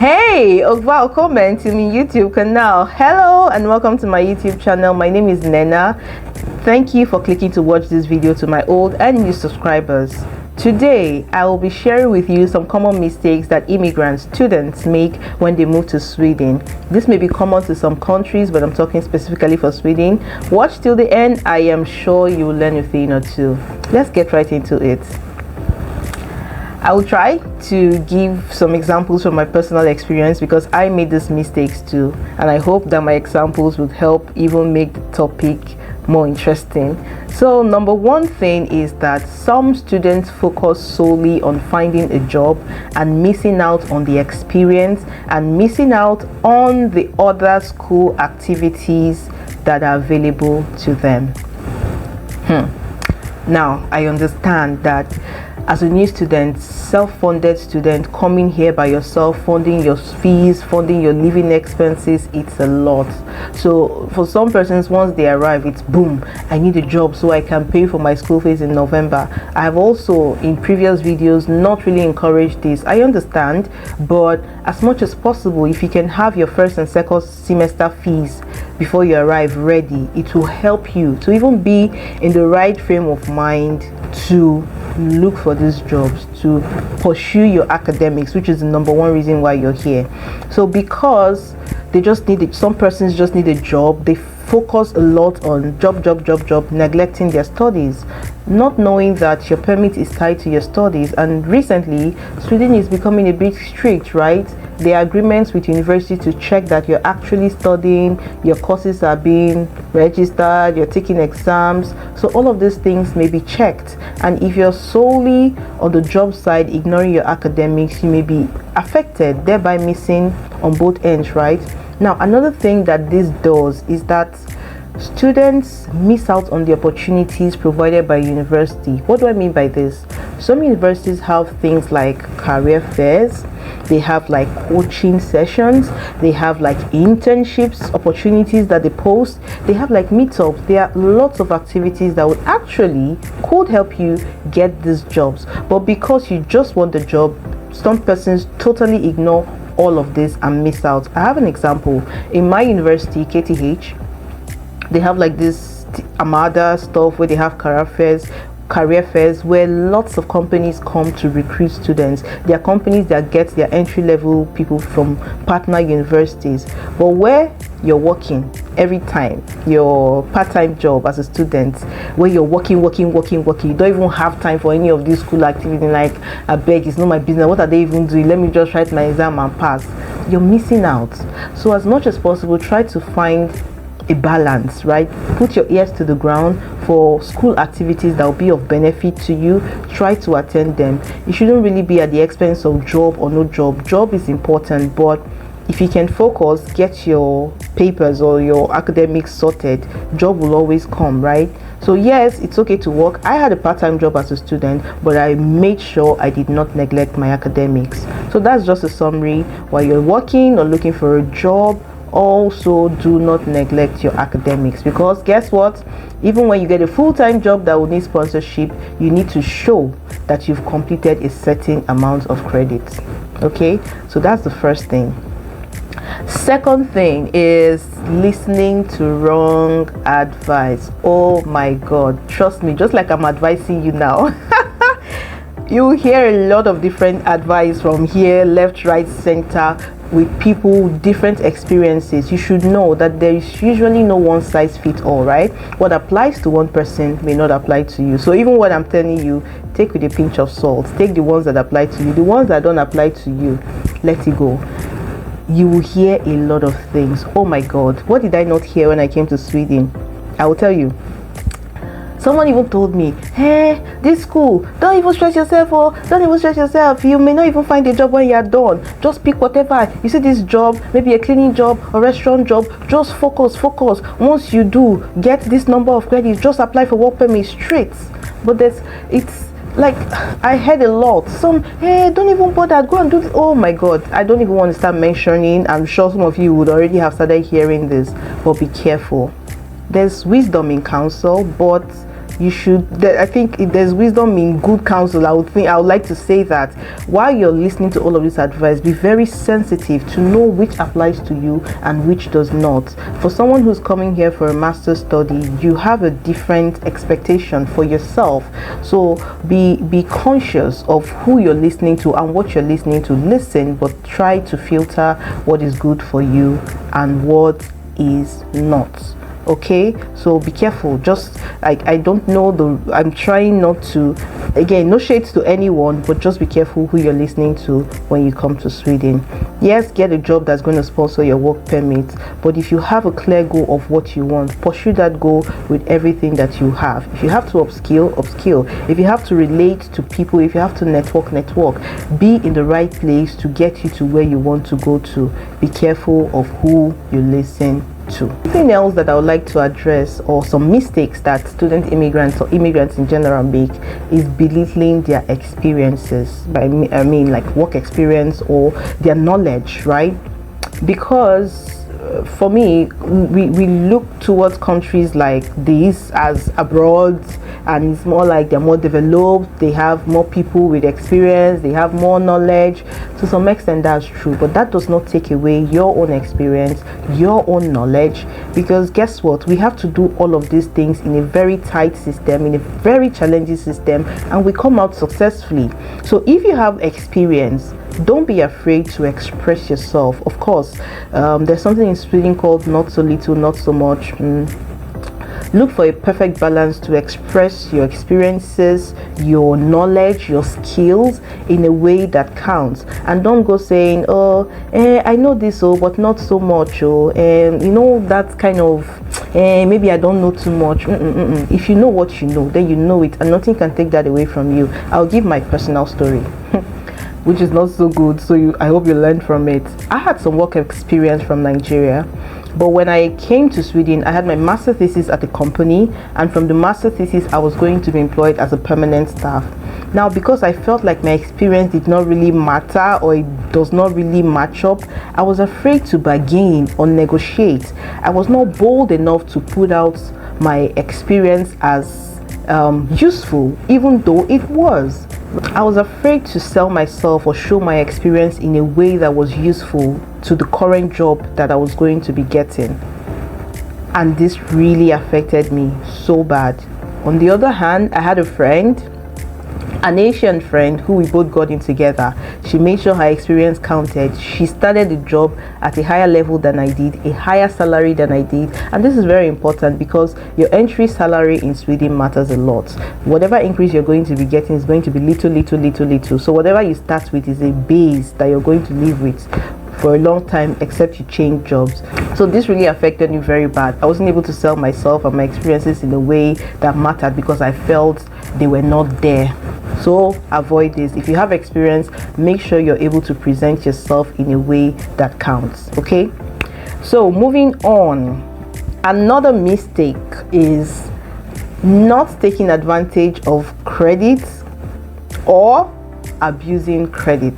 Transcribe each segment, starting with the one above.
Hey, welcome to my YouTube channel. Hello and welcome to my YouTube channel. My name is Nena. Thank you for clicking to watch this video to my old and new subscribers. Today, I will be sharing with you some common mistakes that immigrant students make when they move to Sweden. This may be common to some countries, but I'm talking specifically for Sweden. Watch till the end. I am sure you will learn a thing or two. Let's get right into it. I will try to give some examples from my personal experience because I made these mistakes too, and I hope that my examples would help even make the topic more interesting. So number one thing is that some students focus solely on finding a job and missing out on the experience and missing out on the other school activities that are available to them. Now, I understand that as a new student, self-funded student, coming here by yourself, funding your fees, funding your living expenses, it's a lot. So for some persons, once they arrive, it's boom, I need a job so I can pay for my school fees in November. I have also in previous videos not really encouraged this. I understand, but as much as possible, if you can have your first and second semester fees before you arrive ready, it will help you to even be in the right frame of mind to look for these jobs, to pursue your academics, which is the number one reason why you're here. So because they just need it, some persons just need a job, they focus a lot on job, neglecting their studies, not knowing that your permit is tied to your studies. And recently Sweden is becoming a bit strict, right? There are agreements with university to check that you're actually studying, your courses are being registered, you're taking exams. So all of these things may be checked, and if you're solely on the job side ignoring your academics, you may be affected, thereby missing on both ends, right? Now, another thing that this does is that students miss out on the opportunities provided by university. What do I mean by this? Some universities have things like career fairs, they have like coaching sessions, they have like internships opportunities that they post, they have like meetups. There are lots of activities that would actually could help you get these jobs, but because you just want the job, some persons totally ignore all of this and miss out. I have an example. In my university, KTH, they have like this Amada stuff where they have career fairs where lots of companies come to recruit students. There are companies that get their entry-level people from partner universities, but where you're working every time, your part-time job as a student, where you're working, you don't even have time for any of these school activities. Like, I beg, it's not my business, what are they even doing, let me just write my exam and pass. You're missing out. So as much as possible, try to find a balance, right? Put your ears to the ground for school activities that will be of benefit to you. Try to attend them. It shouldn't really be at the expense of job or no job. Job is important, but if you can focus, get your papers or your academics sorted, job will always come, right? So yes, it's okay to work. I had a part-time job as a student, but I made sure I did not neglect my academics. So that's just a summary. While you're working or looking for a job, also do not neglect your academics, because guess what, even when you get a full-time job that will need sponsorship, you need to show that you've completed a certain amount of credits. Okay, so that's the first thing. Second thing is listening to wrong advice. Oh my god, trust me, just like I'm advising you now. You hear a lot of different advice from here, left, right, center, with people with different experiences. You should know that there is usually no one size fits all, right? What applies to one person may not apply to you. So even what I'm telling you, take with a pinch of salt. Take the ones that apply to you. The ones that don't apply to you, let it go. You will hear a lot of things. Oh my god, what did I not hear when I came to Sweden? I will tell you. Someone even told me, hey, this school, don't even stress yourself, you may not even find a job when you're done. Just pick whatever you see, this job, maybe a cleaning job or restaurant job, just focus. Once you do get this number of credits, just apply for work permit straight. But it's like, I heard a lot. Some, hey, don't even bother, go and do this. Oh my god, I don't even want to start mentioning. I'm sure some of you would already have started hearing this, but be careful. There's wisdom in counsel, but you should, I think there's wisdom in good counsel. I would like to say that while you're listening to all of this advice, be very sensitive to know which applies to you and which does not. For someone who's coming here for a master's study, you have a different expectation for yourself. So be conscious of who you're listening to and what you're listening to. Listen, but try to filter what is good for you and what is not. Okay, so be careful. Just like, I don't know, I'm trying not to, again, no shades to anyone, but just be careful who you're listening to when you come to Sweden. Yes, get a job that's going to sponsor your work permit, but if you have a clear goal of what you want, pursue that goal with everything that you have. If you have to upskill. If you have to relate to people, if you have to network, be in the right place to get you to where you want to go to. Be careful of who you listen to. Something else that I would like to address, or some mistakes that student immigrants or immigrants in general make, is belittling their experiences. I mean like work experience or their knowledge, right? Because for me, we look towards countries like this as abroad, and it's more like they're more developed, they have more people with experience, they have more knowledge. To some extent that's true, but that does not take away your own experience, your own knowledge, because guess what, we have to do all of these things in a very tight system, in a very challenging system, and we come out successfully. So if you have experience, don't be afraid to express yourself. Of course, there's something in Sweden called not so little, not so much. Look for a perfect balance to express your experiences, your knowledge, your skills in a way that counts. And don't go saying, I know this, but not so much. That kind of, maybe I don't know too much. If you know what you know, then you know it, and nothing can take that away from you. I'll give my personal story, which is not so good. So I hope you learned from it. I had some work experience from Nigeria. But when I came to Sweden, I had my master thesis at a company, and from the master thesis, I was going to be employed as a permanent staff. Now, because I felt like my experience did not really matter, or it does not really match up, I was afraid to bargain or negotiate. I was not bold enough to put out my experience as useful, even though it was. I was afraid to sell myself or show my experience in a way that was useful to the current job that I was going to be getting. And this really affected me so bad. On the other hand, I had a friend, an Asian friend, who we both got in together. She made sure her experience counted. She started the job at a higher level than I did, a higher salary than I did. And this is very important because your entry salary in Sweden matters a lot. Whatever increase you're going to be getting is going to be little. So whatever you start with is a base that you're going to live with for a long time, except you change jobs. So this really affected me very bad. I wasn't able to sell myself and my experiences in a way that mattered because I felt they were not there. So avoid this. If you have experience, make sure you're able to present yourself in a way that counts. Okay, so moving on, another mistake is not taking advantage of credit or abusing credit.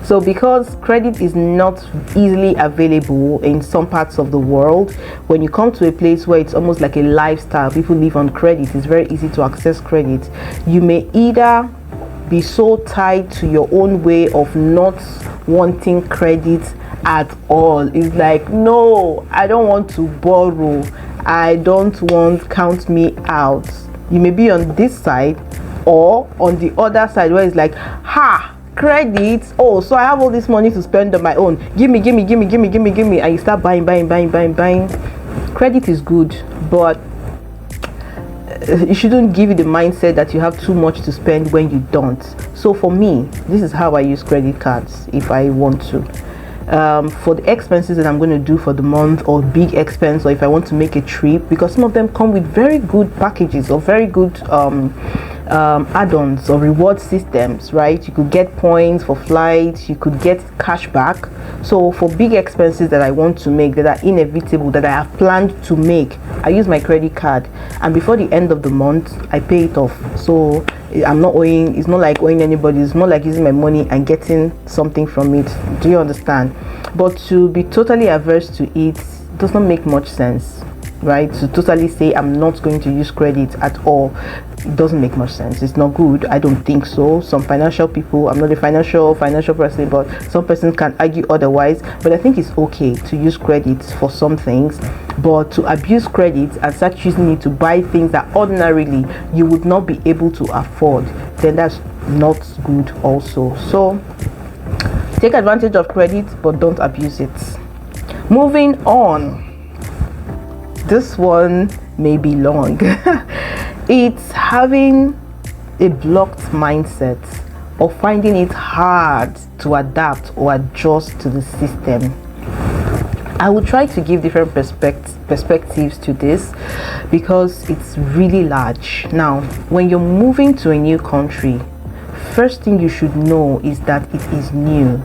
So because credit is not easily available in some parts of the world, when you come to a place where it's almost like a lifestyle, people live on credit, it's very easy to access credit. You may either be so tied to your own way of not wanting credit at all. It's like, no, I don't want to borrow. I don't want, count me out. You may be on this side or on the other side where it's like, credit, so I have all this money to spend on my own, give me, and you start buying. Credit is good, but it shouldn't give you the mindset that you have too much to spend when you don't. So for me, this is how I use credit cards if I want to. For the expenses that I'm going to do for the month, or big expense, or if I want to make a trip, because some of them come with very good packages or very good add-ons or reward systems, right? You could get points for flights, you could get cash back. So for big expenses that I want to make, that are inevitable, that I have planned to make, I use my credit card, and before the end of the month I pay it off. So I'm not owing, it's not like owing anybody, it's more like using my money and getting something from it. Do you understand? But to be totally averse to it does not make much sense. right? To totally say I'm not going to use credit at all, it doesn't make much sense. It's not good. I don't think so. Some financial people, I'm not a financial person, but some persons can argue otherwise. But I think it's okay to use credit for some things, but to abuse credit and start using it to buy things that ordinarily you would not be able to afford, then that's not good also. So take advantage of credit, but don't abuse it. Moving on. This one may be long. It's having a blocked mindset or finding it hard to adapt or adjust to the system. I will try to give different perspectives to this because it's really large. Now, when you're moving to a new country, first thing you should know is that it is new,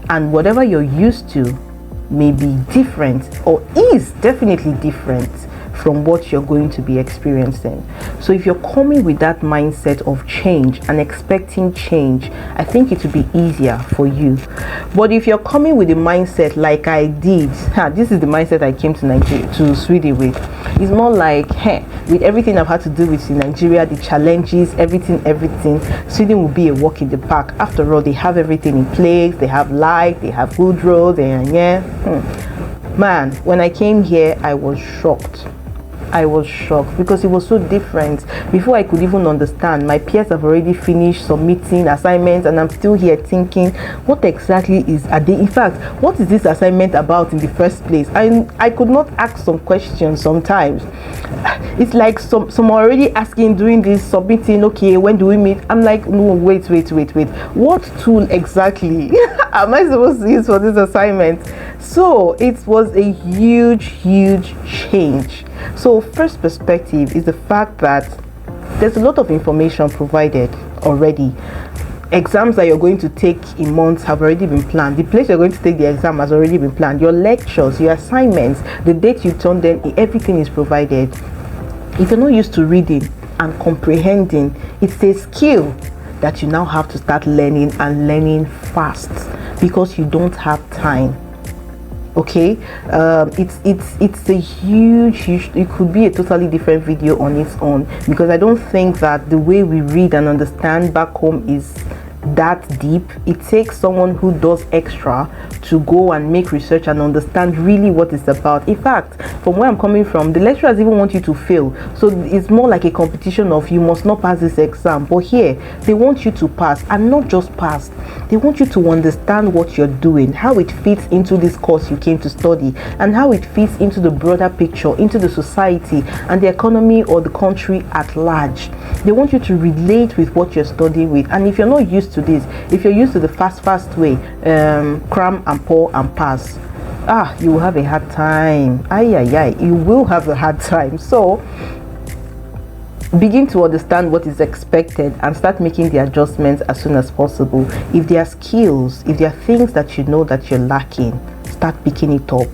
and whatever you're used to may be different, or is definitely different from what you're going to be experiencing. So if you're coming with that mindset of change and expecting change, I think it will be easier for you. But if you're coming with a mindset like I did, this is the mindset I came to Sweden with. It's more like, with everything I've had to do with in Nigeria, the challenges, everything, Sweden will be a walk in the park. After all, they have everything in place. They have light, they have good roads, Man, when I came here, I was shocked because it was so different. Before I could even understand, my peers have already finished submitting assignments, and I'm still here thinking, what exactly are they? In fact, what is this assignment about in the first place? I could not ask some questions sometimes. It's like some are already asking, doing this, submitting, okay, when do we meet? I'm like, no, wait. What tool exactly am I supposed to use for this assignment? So it was a huge change. So first perspective is the fact that there's a lot of information provided already. Exams that you're going to take in months have already been planned. The place you're going to take the exam has already been planned. Your lectures, your assignments, the date you turn them, everything is provided. If you're not used to reading and comprehending, it's a skill that you now have to start learning, and learning fast, because you don't have time. Okay, it's a huge, it could be a totally different video on its own, because I don't think that the way we read and understand back home is that deep. It takes someone who does extra to go and make research and understand really what it's about. In fact, from where I'm coming from, the lecturers even want you to fail, so it's more like a competition of you must not pass this exam. But here they want you to pass, and not just pass, they want you to understand what you're doing, how it fits into this course you came to study, and how it fits into the broader picture, into the society and the economy or the country at large. They want you to relate with what you're studying with. And if you're not used to this, if you're used to the fast way, cram and pour and pass, you will have a hard time. You will have a hard time. So begin to understand what is expected and start making the adjustments as soon as possible. If there are skills, if there are things that you know that you're lacking, start picking it up.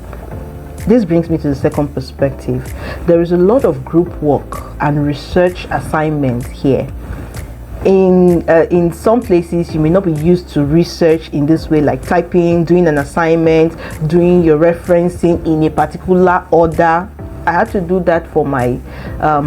This brings me to the second perspective. There is a lot of group work and research assignments here. In some places, you may not be used to research in this way, like typing, doing an assignment, doing your referencing in a particular order. I had to do that for my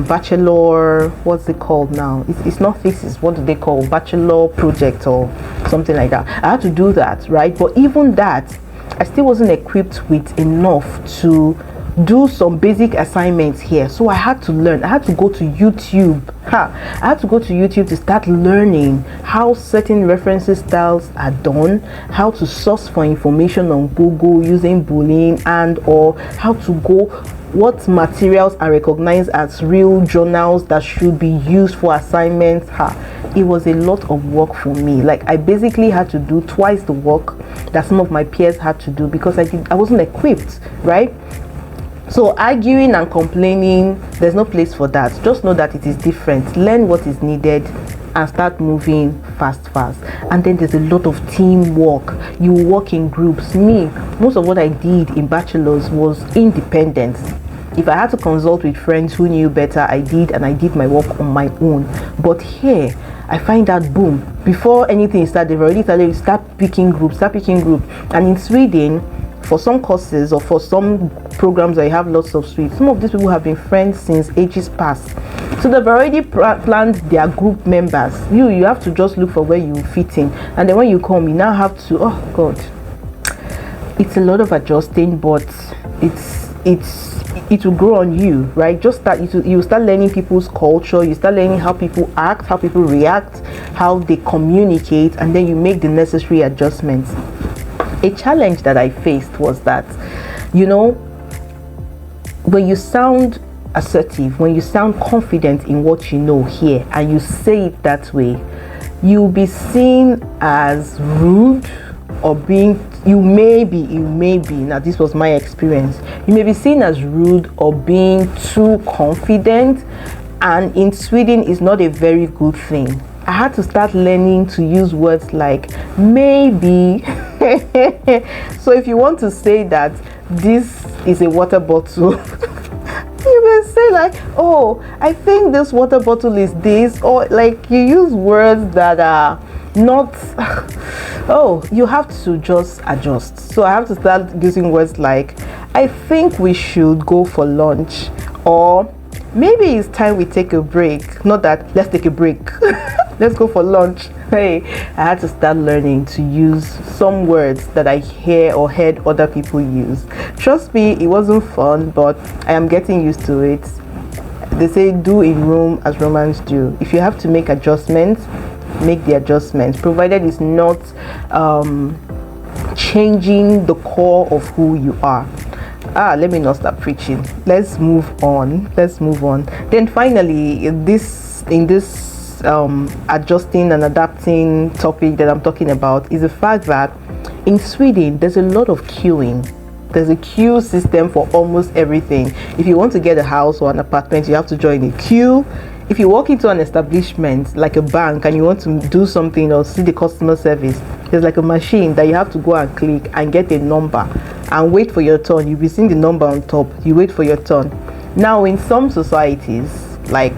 bachelor, what's it called now? It's not thesis, what do they call? Bachelor project or something like that. I had to do that, right? But even that, I still wasn't equipped with enough to do some basic assignments here. So I had to learn. I had to go to YouTube. I had to go to YouTube to start learning how certain referencing styles are done, how to source for information on Google using Boolean, and or how to go, what materials are recognized as real journals that should be used for assignments. It was a lot of work for me. Like, I basically had to do twice the work that some of my peers had to do because I wasn't equipped, right? So arguing and complaining, there's no place for that. Just know that it is different. Learn what is needed and start moving fast. And then there's a lot of teamwork. You work in groups. Me, most of what I did in bachelor's was independent. If I had to consult with friends who knew better, I did, and I did my work on my own. But here, I find out, boom, before anything started, they've already started, start picking groups. And in Sweden, for some courses or for some programs that you have lots of suites, some of these people have been friends since ages past. So they've already planned their group members. You have to just look for where you fit in, and then when you come, you now have to, oh God, it's a lot of adjusting, but it will grow on you, right? Just start, you start learning people's culture, you start learning how people act, how people react, how they communicate, and then you make the necessary adjustments. A challenge that I faced was that, when you sound assertive, when you sound confident in what you know here, and you say it that way, you'll be seen as rude, or you may be, now this was my experience, you may be seen as rude or being too confident, and in Sweden is not a very good thing. I had to start learning to use words like maybe. So if you want to say that this is a water bottle, you may say like, oh, I think this water bottle is this, or like you use words that are not oh, you have to just adjust. So I have to start using words like, I think we should go for lunch, or maybe it's time we take a break. Not that let's take a break, let's go for lunch. Hey, I had to start learning to use some words that I hear or heard other people use. Trust me, it wasn't fun, but I am getting used to it. They say do in Rome as Romans do. If you have to make adjustments, make the adjustments, provided it's not changing the core of who you are. Let me not start preaching. Let's move on. Then finally, in this adjusting and adapting topic that I'm talking about is the fact that in Sweden there's a lot of queuing. There's a queue system for almost everything. If you want to get a house or an apartment, you have to join a queue. If you walk into an establishment like a bank and you want to do something or see the customer service, there's like a machine that you have to go and click and get a number and wait for your turn. You'll be seeing the number on top. You wait for your turn. Now, in some societies, like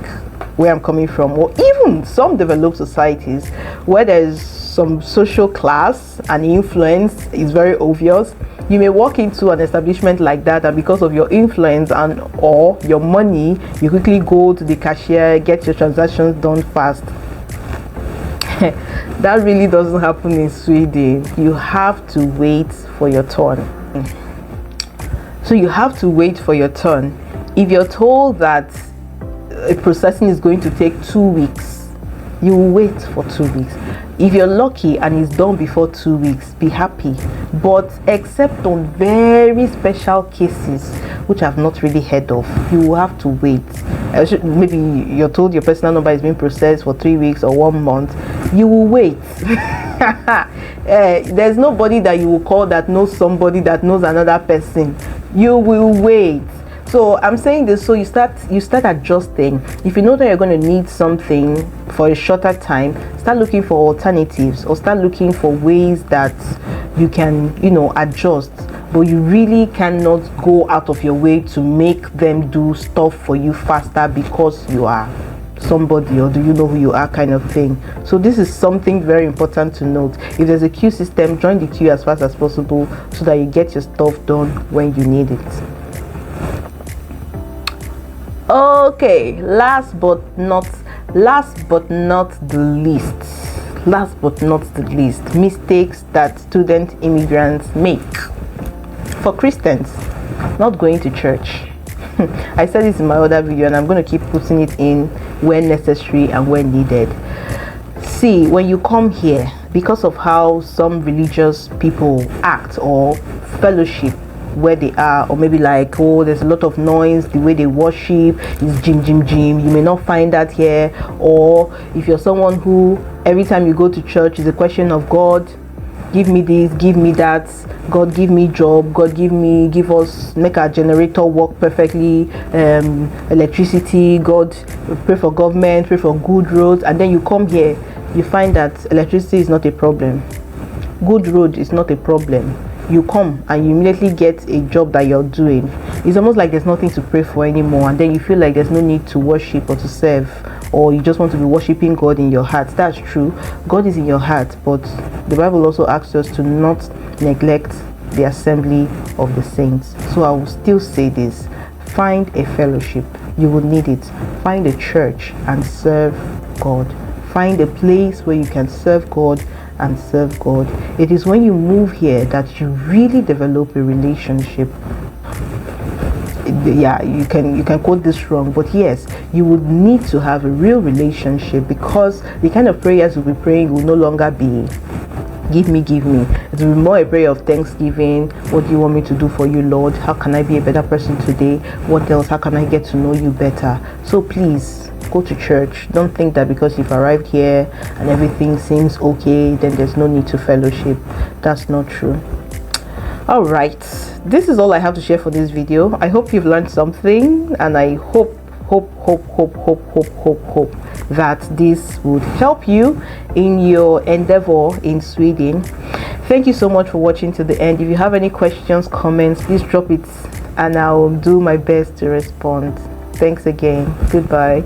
where I'm coming from, or even some developed societies where there's some social class and influence is very obvious, you may walk into an establishment like that, and because of your influence and or your money, you quickly go to the cashier, get your transactions done fast. That really doesn't happen in Sweden. You have to wait for your turn. So you have to wait for your turn. If you're told that a processing is going to take 2 weeks, you will wait for 2 weeks. If you're lucky and it's done before 2 weeks, be happy. But except on very special cases which I've not really heard of, you will have to wait. Maybe you're told your personal number is being processed for 3 weeks or 1 month, you will wait. There's nobody that you will call that knows somebody that knows another person. You will wait. So I'm saying this so you start adjusting. If you know that you're going to need something for a shorter time, start looking for alternatives, or start looking for ways that you can, adjust. But you really cannot go out of your way to make them do stuff for you faster because you are somebody, or do you know who you are, kind of thing. So this is something very important to note. If there's a queue system, join the queue as fast as possible so that you get your stuff done when you need it. Okay, last but not the least, mistakes that student immigrants make. For Christians, not going to church. I said this in my other video, and I'm going to keep putting it in when necessary and when needed. See, when you come here, because of how some religious people act or fellowship where they are, or maybe like, oh, there's a lot of noise, the way they worship is jim, you may not find that here. Or if you're someone who every time you go to church is a question of God, give me this, give me that, God give me job, God give us, make our generator work perfectly, electricity, God, pray for government, pray for good roads, and then you come here, you find that electricity is not a problem, good road is not a problem. You come and you immediately get a job that you're doing. It's almost like there's nothing to pray for anymore, and then you feel like there's no need to worship or to serve, or you just want to be worshiping God in your heart. That's true, God is in your heart, but the Bible also asks us to not neglect the assembly of the saints. So I will still say this: find a fellowship. You will need it. Find a church and serve God. Find a place where you can serve God and serve God. It is when you move here that you really develop a relationship. Yeah, you can quote this wrong, but yes, you would need to have a real relationship, because the kind of prayers you'll be praying will no longer be give me. It will be more a prayer of thanksgiving. What do you want me to do for you, Lord? How can I be a better person today? What else? How can I get to know you better? So please go to church. Don't think that because you've arrived here and everything seems okay, then there's no need to fellowship. That's not true. All right, this is all I have to share for this video. I hope you've learned something, and I hope that this would help you in your endeavor in Sweden. Thank you so much for watching to the end. If you have any questions, comments, please drop it and I'll do my best to respond. Thanks again. Goodbye.